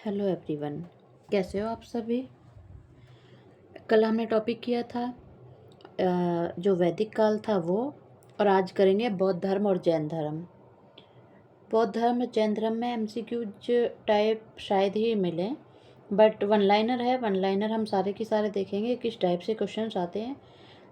Hello everyone, कैसे हो आप सभी। कल हमने टॉपिक किया था जो वैदिक काल था वो, और आज करेंगे बौद्ध धर्म और जैन धर्म। बौद्ध धर्म और जैन धर्म में एमसीक्यूज टाइप शायद ही मिले, बट वन लाइनर है। वन लाइनर हम सारे के सारे देखेंगे किस टाइप से क्वेश्चंस आते हैं।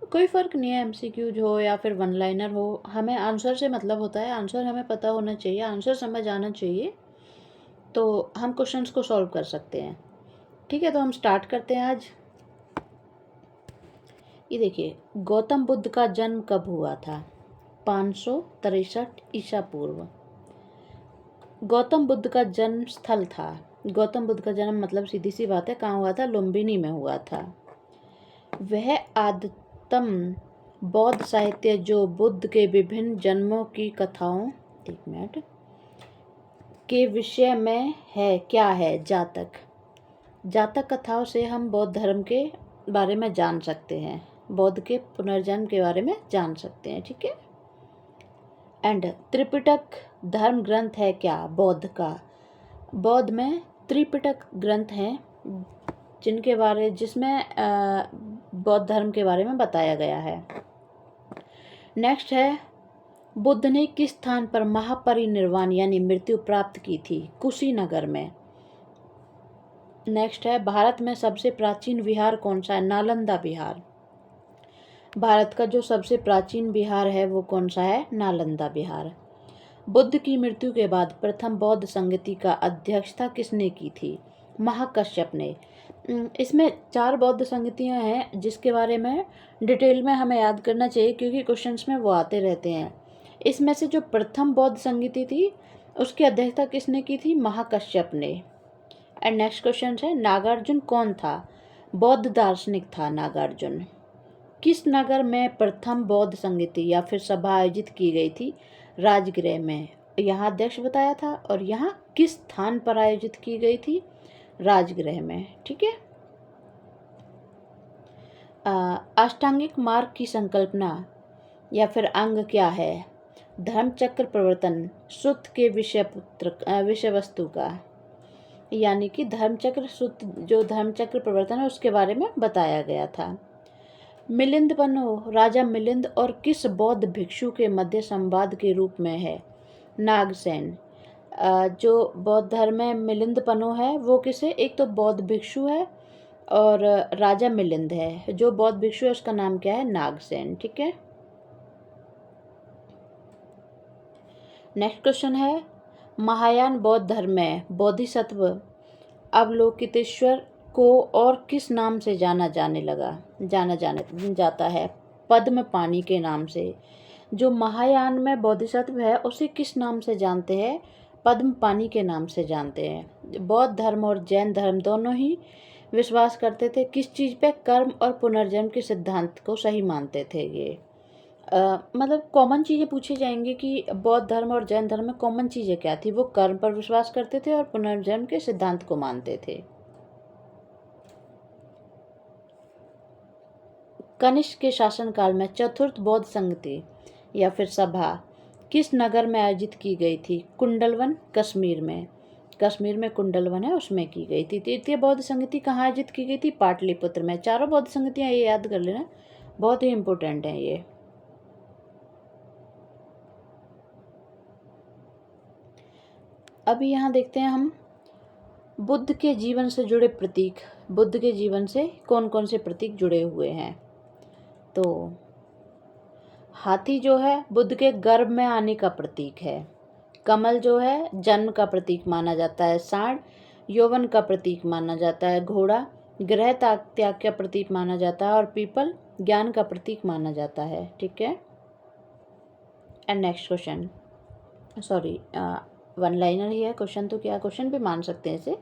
कोई फ़र्क नहीं है, एमसीक्यूज हो या फिर वन लाइनर हो, हमें आंसर से मतलब होता है। आंसर हमें पता होना चाहिए, आंसर समझ आना चाहिए, तो हम क्वेश्चंस को सॉल्व कर सकते हैं। ठीक है, तो हम स्टार्ट करते हैं आज। ये देखिए, गौतम बुद्ध का जन्म कब हुआ था? 563 ईसा पूर्व। गौतम बुद्ध का जन्म स्थल था। गौतम बुद्ध का जन्म मतलब सीधी सी बात है, कहाँ हुआ था? लुम्बिनी में हुआ था। वह आद्यतम बौद्ध साहित्य जो बुद्ध के विभिन्न जन्मों की कथाओं, एक मिनट, के विषय में है, क्या है? जातक। जातक कथाओं से हम बौद्ध धर्म के बारे में जान सकते हैं, बौद्ध के पुनर्जन्म के बारे में जान सकते हैं। ठीक है। एंड त्रिपिटक धर्म ग्रंथ है क्या बौद्ध का? बौद्ध में त्रिपिटक ग्रंथ हैं जिसमें बौद्ध धर्म के बारे में बताया गया है। नेक्स्ट है, बुद्ध ने किस स्थान पर महापरिनिर्वाण यानी मृत्यु प्राप्त की थी? कुशीनगर में। नेक्स्ट है, भारत में सबसे प्राचीन विहार कौन सा है? नालंदा विहार। भारत का जो सबसे प्राचीन विहार है वो कौन सा है? नालंदा विहार। बुद्ध की मृत्यु के बाद प्रथम बौद्ध संगति का अध्यक्षता किसने की थी? महाकश्यप ने। इसमें 4 बौद्ध संगतियां हैं जिसके बारे में डिटेल में हमें याद करना चाहिए, क्योंकि क्वेश्चंस में वो आते रहते हैं। इसमें से जो प्रथम बौद्ध संगति थी उसकी अध्यक्षता किसने की थी? महाकश्यप ने। एंड नेक्स्ट क्वेश्चन है, नागार्जुन कौन था? बौद्ध दार्शनिक था नागार्जुन। किस नगर में प्रथम बौद्ध संगति या फिर सभा आयोजित की गई थी? राजगृह में। यहाँ अध्यक्ष बताया था, और यहाँ किस स्थान पर आयोजित की गई थी? राजगृह में। ठीक है। अष्टांगिक मार्ग की संकल्पना या फिर अंग क्या है? धर्मचक्र प्रवर्तन, सुत्त के विषय वस्तु का, यानी कि धर्मचक्र सुत्त, जो धर्मचक्र प्रवर्तन है उसके बारे में बताया गया था। मिलिंद पन्नो राजा मिलिंद और किस बौद्ध भिक्षु के मध्य संवाद के रूप में है? नागसेन। जो बौद्ध धर्म में मिलिंद पन्नो है वो किसे? एक तो बौद्ध भिक्षु है और राजा मिलिंद है। जो बौद्ध भिक्षु है उसका नाम क्या है? नागसेन। ठीक है। नेक्स्ट क्वेश्चन है, महायान बौद्ध धर्म में बोधिसत्व अवलोकितेश्वर को और किस नाम से जाना जाता है? पद्म पानी के नाम से। जो महायान में बोधिसत्व है उसे किस नाम से जानते हैं? पद्म पानी के नाम से जानते हैं। बौद्ध धर्म और जैन धर्म दोनों ही विश्वास करते थे किस चीज़ पे? कर्म और पुनर्जन्म के सिद्धांत को सही मानते थे ये। मतलब कॉमन चीज़ें पूछी जाएंगी कि बौद्ध धर्म और जैन धर्म में कॉमन चीज़ें क्या थी? वो कर्म पर विश्वास करते थे और पुनर्जन्म के सिद्धांत को मानते थे। कनिष्क के शासनकाल में चतुर्थ बौद्ध संगति या फिर सभा किस नगर में आयोजित की गई थी? कुंडलवन, कश्मीर में। कश्मीर में कुंडलवन है, उसमें की गई थी। तृतीय बौद्ध संगति कहाँ आयोजित की गई थी? पाटलिपुत्र में। चारों बौद्ध संगतियाँ ये याद कर लेना, बहुत ही इम्पोर्टेंट हैं ये। अभी यहाँ देखते हैं हम बुद्ध के जीवन से जुड़े प्रतीक। बुद्ध के जीवन से कौन कौन से प्रतीक जुड़े हुए हैं? तो हाथी जो है बुद्ध के गर्भ में आने का प्रतीक है। कमल जो है जन्म का प्रतीक माना जाता है। सांड यौवन का प्रतीक माना जाता है। घोड़ा ग्रह त्याग का प्रतीक माना जाता है, और पीपल ज्ञान का प्रतीक माना जाता है। ठीक है। And next question, sorry one liner ही है क्वेश्चन, तो क्या क्वेश्चन भी मान सकते हैं इसे।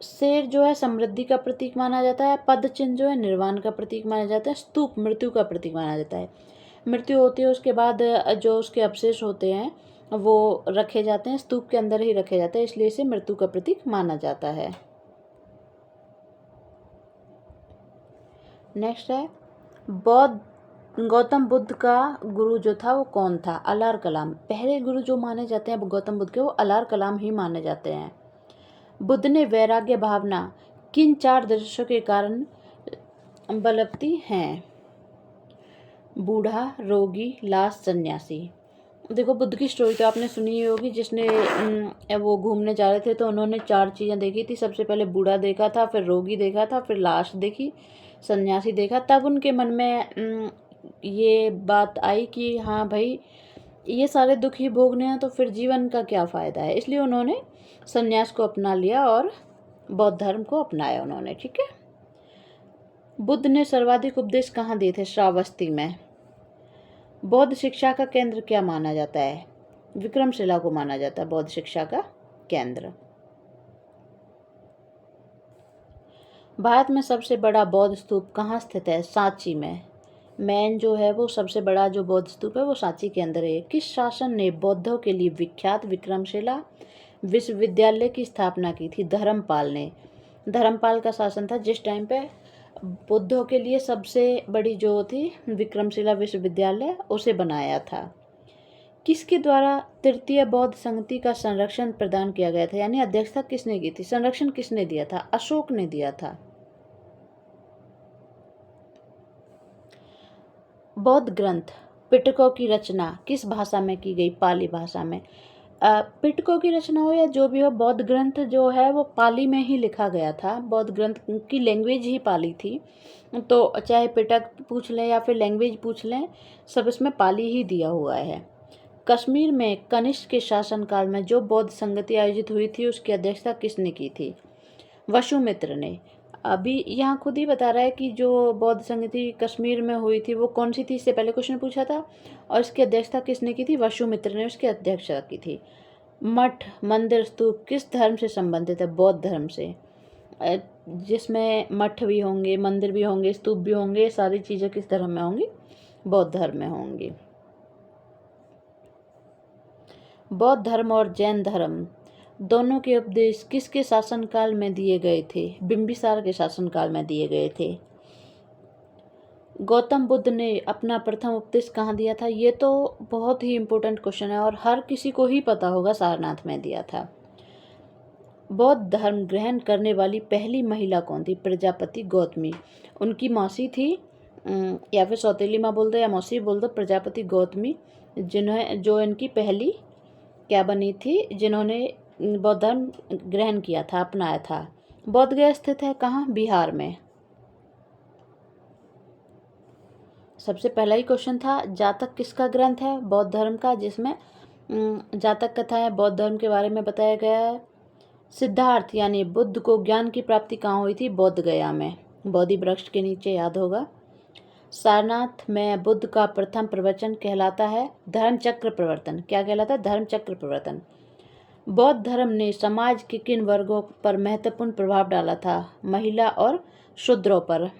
शेर जो है समृद्धि का प्रतीक माना जाता है। पद चिन्ह जो है निर्वाण का प्रतीक माना जाता है। स्तूप मृत्यु का प्रतीक माना जाता है। मृत्यु होती है उसके बाद जो उसके अवशेष होते हैं वो रखे जाते हैं, स्तूप के अंदर ही रखे जाते हैं, इसलिए इसे मृत्यु का प्रतीक माना जाता है। नेक्स्ट है, गौतम बुद्ध का गुरु जो था वो कौन था? अलार कलाम। पहले गुरु जो माने जाते हैं गौतम बुद्ध के, वो अलार कलाम ही माने जाते हैं। बुद्ध ने वैराग्य भावना किन 4 दृश्यों के कारण बलवती हैं? बूढ़ा, रोगी, लाश, सन्यासी। देखो, बुद्ध की स्टोरी तो आपने सुनी ही होगी। जिसने वो घूमने जा रहे थे तो उन्होंने 4 चीज़ें देखी थी। सबसे पहले बूढ़ा देखा था, फिर रोगी देखा था, फिर लाश देखी, सन्यासी देखा। तब उनके मन में ये बात आई कि हाँ भाई, ये सारे दुख ही भोगने हैं तो फिर जीवन का क्या फ़ायदा है। इसलिए उन्होंने सन्यास को अपना लिया और बौद्ध धर्म को अपनाया उन्होंने। ठीक है। बुद्ध ने सर्वाधिक उपदेश कहाँ दिए थे? श्रावस्ती में। बौद्ध शिक्षा का केंद्र क्या माना जाता है? विक्रमशिला को माना जाता है बौद्ध शिक्षा का केंद्र। भारत में सबसे बड़ा बौद्ध स्तूप कहाँ स्थित है? सांची में। मेन जो है वो सबसे बड़ा जो बौद्ध स्तूप है वो सांची के अंदर है। किस शासन ने बौद्धों के लिए विख्यात विक्रमशिला विश्वविद्यालय की स्थापना की थी? धर्मपाल ने। धर्मपाल का शासन था जिस टाइम पे बुद्धों के लिए सबसे बड़ी जो थी विक्रमशिला विश्वविद्यालय उसे बनाया था। किसके द्वारा तृतीय बौद्ध संगति का संरक्षण प्रदान किया गया था? यानी अध्यक्षता किसने की थी? संरक्षण किसने दिया था? अशोक ने दिया था। बौद्ध ग्रंथ पिटकों की रचना किस भाषा में की गई? पाली भाषा में। पिटकों की रचना हो या जो भी हो, बौद्ध ग्रंथ जो है वो पाली में ही लिखा गया था। बौद्ध ग्रंथ की लैंग्वेज ही पाली थी। तो चाहे पिटक पूछ लें या फिर लैंग्वेज पूछ लें, सब इसमें पाली ही दिया हुआ है। कश्मीर में कनिष्क के शासनकाल में जो बौद्ध संगति आयोजित हुई थी उसकी अध्यक्षता किसने की थी? वसुमित्र ने। अभी यहाँ खुद ही बता रहा है कि जो बौद्ध संगति कश्मीर में हुई थी वो कौन सी थी, इससे पहले क्वेश्चन पूछा था। और इसकी अध्यक्षता किसने की थी? वसुमित्र ने उसकी अध्यक्षता की थी। मठ, मंदिर, स्तूप किस धर्म से संबंधित है? बौद्ध धर्म से। जिसमें मठ भी होंगे, मंदिर भी होंगे, स्तूप भी होंगे, सारी चीज़ें किस धर्म में होंगी? बौद्ध धर्म में होंगी। बौद्ध धर्म और जैन धर्म दोनों के उपदेश किसके शासनकाल में दिए गए थे? बिंबिसार के शासनकाल में दिए गए थे। गौतम बुद्ध ने अपना प्रथम उपदेश कहाँ दिया था? ये तो बहुत ही इम्पोर्टेंट क्वेश्चन है और हर किसी को ही पता होगा, सारनाथ में दिया था। बौद्ध धर्म ग्रहण करने वाली पहली महिला कौन थी? प्रजापति गौतमी। उनकी मौसी थी, या फिर सौतेली माँ बोल दो या मौसी बोल दो, प्रजापति गौतमी, जो इनकी पहली क्या बनी थी, जिन्होंने बौद्ध धर्म ग्रहण किया था, अपनाया था। बौद्ध गया स्थित है कहाँ? बिहार में। सबसे पहला ही क्वेश्चन था, जातक किसका ग्रंथ है? बौद्ध धर्म का, जिसमें जातक कथा है, बौद्ध धर्म के बारे में बताया गया है। सिद्धार्थ यानी बुद्ध को ज्ञान की प्राप्ति कहाँ हुई थी? बोध गया में, बोधि वृक्ष के नीचे, याद होगा। सारनाथ में बुद्ध का प्रथम प्रवचन कहलाता है धर्मचक्र प्रवर्तन। क्या कहलाता है? धर्मचक्र प्रवर्तन। बौद्ध धर्म ने समाज के किन वर्गों पर महत्वपूर्ण प्रभाव डाला था? महिला और शूद्रों पर।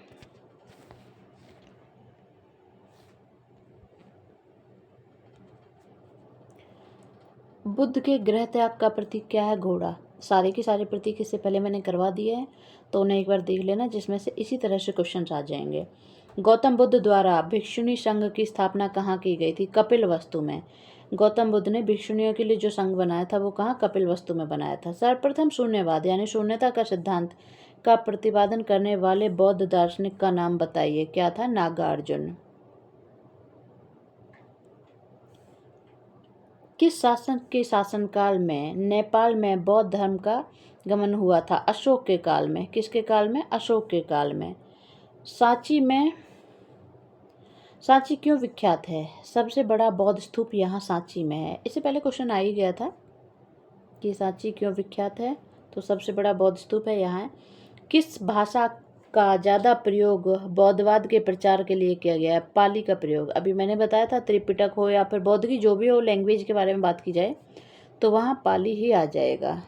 बुद्ध के गृह त्याग का प्रतीक क्या है? घोड़ा। सारे के सारे प्रतीक इससे पहले मैंने करवा दिए हैं, तो उन्हें एक बार देख लेना, जिसमें से इसी तरह से क्वेश्चन आ जाएंगे। गौतम बुद्ध द्वारा भिक्षुणी संघ की स्थापना कहाँ की गई थी? कपिलवस्तु में। गौतम बुद्ध ने भिक्षुणियों के लिए जो संघ बनाया था वो कहाँ? कपिलवस्तु में बनाया था। सर्वप्रथम शून्यवाद यानी शून्यता का सिद्धांत का प्रतिपादन करने वाले बौद्ध दार्शनिक का नाम बताइए। क्या था? नागार्जुन। किस शासक के शासनकाल में नेपाल में बौद्ध धर्म का गमन हुआ था? अशोक के काल में। किसके काल में? अशोक के काल में। सांची क्यों विख्यात है? सबसे बड़ा बौद्ध स्तूप यहाँ सांची में है। इससे पहले क्वेश्चन आ ही गया था कि सांची क्यों विख्यात है, तो सबसे बड़ा बौद्ध स्तूप है यहाँ। किस भाषा का ज़्यादा प्रयोग बौद्धवाद के प्रचार के लिए किया गया है? पाली का प्रयोग। अभी मैंने बताया था, त्रिपिटक हो या फिर बौद्ध की जो भी हो लैंग्वेज के बारे में बात की जाए तो वहाँ पाली ही आ जाएगा।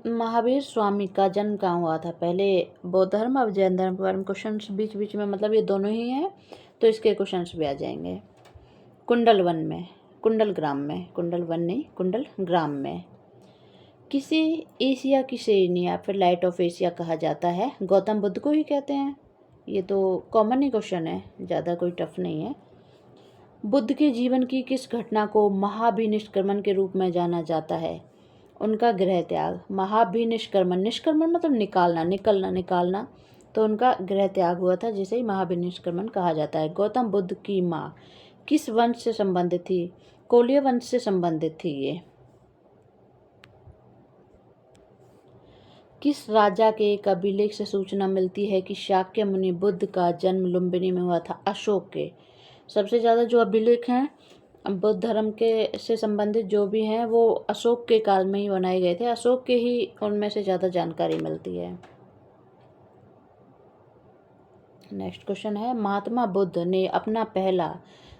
महावीर स्वामी का जन्म कहाँ हुआ था? पहले बौद्ध धर्म और जैन धर्म के बारे में क्वेश्चन बीच बीच में, मतलब ये दोनों ही हैं तो इसके क्वेश्चन भी आ जाएंगे। कुंडल वन में, कुंडल ग्राम में, कुंडल वन नहीं, कुंडल ग्राम में। किसे एशिया की शेरनी या फिर लाइट ऑफ एशिया कहा जाता है? गौतम बुद्ध को ही कहते हैं। ये तो कॉमन ही क्वेश्चन है, ज़्यादा कोई टफ नहीं है। बुद्ध के जीवन की किस घटना को महाभिनिष्क्रमण के रूप में जाना जाता है? उनका गृह त्याग। महाभिनिष्क्रमण, निष्क्रमण मतलब निकालना, निकालना, तो उनका गृह त्याग हुआ था, जिसे ही महाभिनिष्क्रमण कहा जाता है। गौतम बुद्ध की माँ किस वंश से संबंधित थी? कोल्य वंश से संबंधित थी ये। किस राजा के एक अभिलेख से सूचना मिलती है कि शाक्य मुनि बुद्ध का जन्म लुम्बिनी में हुआ था? अशोक के। सबसे ज़्यादा जो अभिलेख हैं बुद्ध धर्म के से संबंधित जो भी हैं वो अशोक के काल में ही बनाए गए थे। अशोक के ही उनमें से ज़्यादा जानकारी मिलती है। नेक्स्ट क्वेश्चन है, महात्मा बुद्ध ने अपना पहला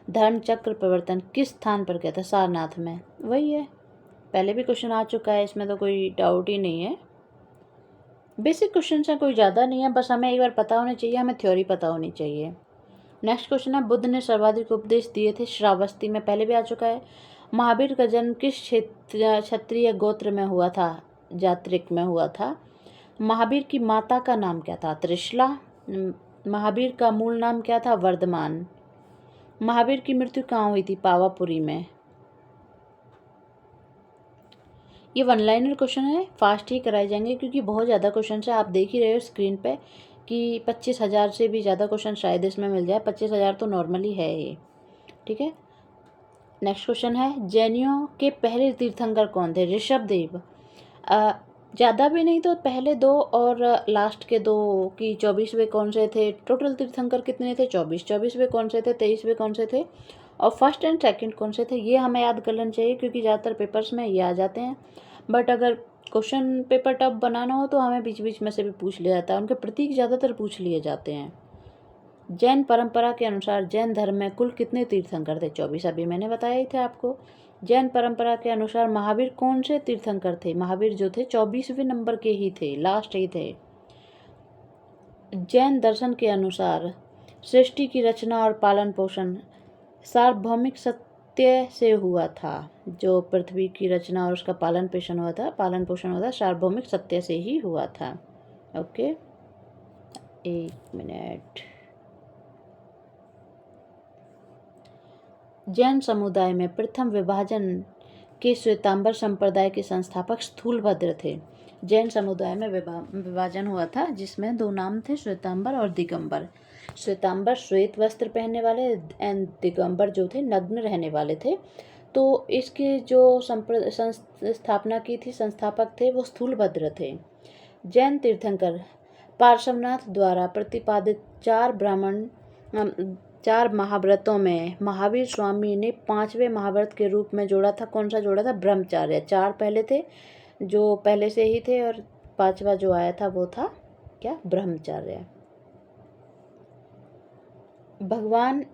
धर्म चक्र प्रवर्तन किस स्थान पर किया था? सारनाथ में। वही है, पहले भी क्वेश्चन आ चुका है, इसमें तो कोई डाउट ही नहीं है। बेसिक क्वेश्चन है, कोई ज़्यादा नहीं है, बस हमें एक बार पता होना चाहिए, हमें थ्योरी पता होनी चाहिए। नेक्स्ट क्वेश्चन है, बुद्ध ने सर्वाधिक उपदेश दिए थे श्रावस्ती में। पहले भी आ चुका है। महावीर का जन्म किस क्षत्रिय गोत्र में हुआ था? जात्रिक में हुआ था। महावीर की माता का नाम क्या था? त्रिशला। महावीर का मूल नाम क्या था? वर्धमान। महावीर की मृत्यु कहाँ हुई थी? पावापुरी में। ये वन लाइनर क्वेश्चन है, फास्ट ही कराए जाएंगे क्योंकि बहुत ज़्यादा क्वेश्चन है। आप देख ही रहे हो स्क्रीन पे कि 25,000 से भी ज़्यादा क्वेश्चन शायद इसमें मिल जाए। 25,000 तो नॉर्मली है ये, ठीक है। नेक्स्ट क्वेश्चन है, जैनियों के पहले तीर्थंकर कौन थे? ऋषभदेव। ज़्यादा भी नहीं तो पहले दो और लास्ट के दो कि 24वें कौन से थे? टोटल तीर्थंकर कितने थे? 24। 24वें कौन से थे? 23वें कौन से थे? और फर्स्ट एंड सेकंड कौन से थे? ये हमें याद कर लेना चाहिए क्योंकि ज़्यादातर पेपर्स में ये आ जाते हैं। बट अगर क्वेश्चन पेपर टफ बनाना हो तो हमें बीच बीच में से भी पूछ लिया जाता है। उनके प्रतीक ज़्यादातर पूछ लिए जाते हैं। जैन परंपरा के अनुसार जैन धर्म में कुल कितने तीर्थंकर थे? 24। अभी मैंने बताया ही था आपको। जैन परंपरा के अनुसार महावीर कौन से तीर्थंकर थे? महावीर जो थे 24वें नंबर के ही थे, लास्ट ही थे। जैन दर्शन के अनुसार सृष्टि की रचना और पालन पोषण सार्वभौमिक सत्य से हुआ था। जो पृथ्वी की रचना और उसका पालन पोषण हुआ था सार्वभौमिक सत्य से ही हुआ था। ओके, एक मिनट। जैन समुदाय में प्रथम विभाजन के श्वेतांबर संप्रदाय के संस्थापक स्थूलभद्र थे। जैन समुदाय में विभाजन हुआ था जिसमें दो नाम थे, श्वेतांबर और दिगंबर। श्वेतांबर श्वेत वस्त्र पहनने वाले एंड दिगंबर जो थे नग्न रहने वाले थे। तो इसके जो स्थापना की थी, संस्थापक थे, वो स्थूलभद्र थे। जैन तीर्थंकर पार्श्वनाथ द्वारा प्रतिपादित चार महाव्रतों में महावीर स्वामी ने 5वें महाव्रत के रूप में जोड़ा था। कौन सा जोड़ा था? ब्रह्मचार्य। 4 पहले थे जो पहले से ही थे और 5वां जो आया था वो था क्या? ब्रह्मचार्य। भगवान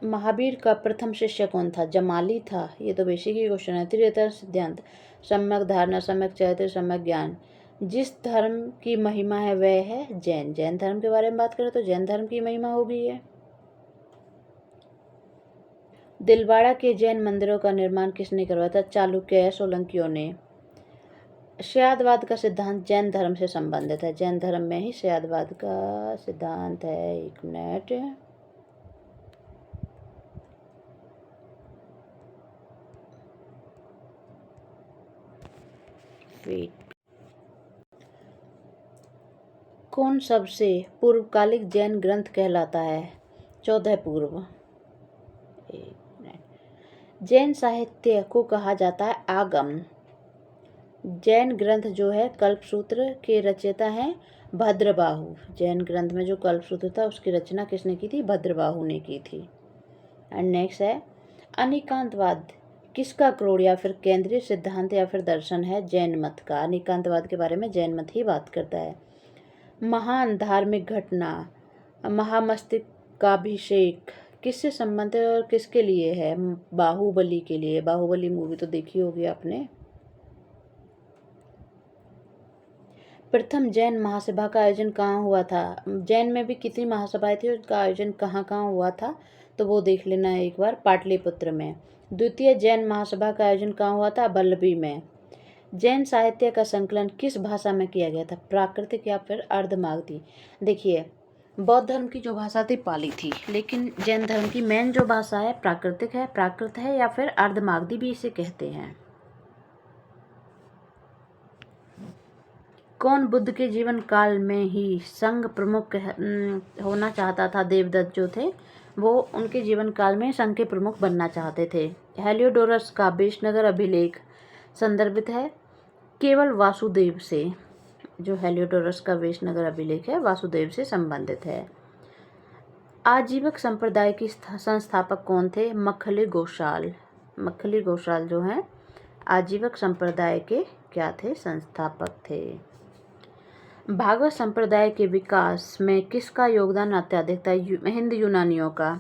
महावीर का प्रथम शिष्य कौन था? जमाली था। ये तो बेसिक ही क्वेश्चन है। त्रियतर सिद्धांत, सम्यक धारणा, सम्यक चरित्र, सम्यक ज्ञान। जिस धर्म की महिमा है वह है जैन। जैन धर्म के बारे में बात करें तो जैन धर्म की महिमा होगी है। दिलवाड़ा के जैन मंदिरों का निर्माण किसने करवाया था? चालुक्य या सोलंकियों ने। शयादवाद का सिद्धांत जैन धर्म से संबंधित है। जैन धर्म में ही शयादवाद का सिद्धांत है। एक मिनट, कौन सबसे पूर्वकालिक जैन ग्रंथ कहलाता है? 14 पूर्व। जैन साहित्य को कहा जाता है आगम। जैन ग्रंथ जो है कल्पसूत्र के रचयिता हैं भद्रबाहु। जैन ग्रंथ में जो कल्पसूत्र था उसकी रचना किसने की थी? भद्रबाहु ने की थी। एंड नेक्स्ट है, अनिकांतवाद किसका क्रोड़ या फिर केंद्रीय सिद्धांत या फिर दर्शन है? जैन मत का। अनिकांतवाद के बारे में जैन मत ही बात करता है। महान धार्मिक घटना महामस्तकाभिषेक किससे संबंधित है और किसके लिए है? बाहुबली के लिए। बाहुबली मूवी तो देखी होगी आपने। प्रथम जैन महासभा का आयोजन कहाँ हुआ था? जैन में भी कितनी महासभाएं थी, उसका आयोजन कहाँ कहाँ हुआ था तो वो देख लेना है एक बार, पाटलिपुत्र में। द्वितीय जैन महासभा का आयोजन कहाँ हुआ था? बल्लभी में। जैन साहित्य का संकलन किस भाषा में किया गया था? प्राकृतिक या फिर अर्धमागधी। देखिए, बौद्ध धर्म की जो भाषा थी पाली थी, लेकिन जैन धर्म की मेन जो भाषा है प्राकृत है या फिर अर्धमागधी भी इसे कहते हैं। कौन बुद्ध के जीवन काल में ही संघ प्रमुख होना चाहता था? देवदत्त जो थे वो उनके जीवन काल में संघ के प्रमुख बनना चाहते थे। हेलियोडोरस का विजयनगर अभिलेख संदर्भित है केवल वासुदेव से। जो हेलियोडोरस का विजयनगर अभिलेख है वासुदेव से संबंधित है। आजीवक संप्रदाय के संस्थापक कौन थे? मखली गोशाल। मखली गोशाल जो हैं आजीवक संप्रदाय के क्या थे? संस्थापक थे। भागवत संप्रदाय के विकास में किसका योगदान अत्यधिक था? हिंद यूनानियों का।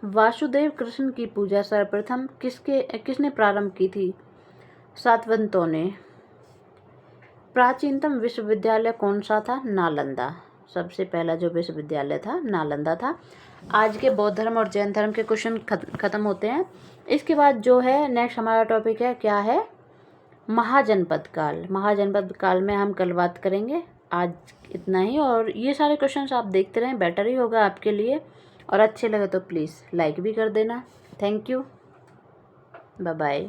वासुदेव कृष्ण की पूजा सर्वप्रथम किसने प्रारंभ की थी? सातवंतों ने। प्राचीनतम विश्वविद्यालय कौन सा था? नालंदा। सबसे पहला जो विश्वविद्यालय था नालंदा था। आज के बौद्ध धर्म और जैन धर्म के क्वेश्चन खत्म होते हैं। इसके बाद जो है नेक्स्ट हमारा टॉपिक है क्या है? महाजनपद काल। महाजनपद काल में हम कल बात करेंगे। आज इतना ही, और ये सारे क्वेश्चंस आप देखते रहें, बेटर ही होगा आपके लिए। और अच्छे लगे तो प्लीज़ लाइक भी कर देना। Thank you, bye bye.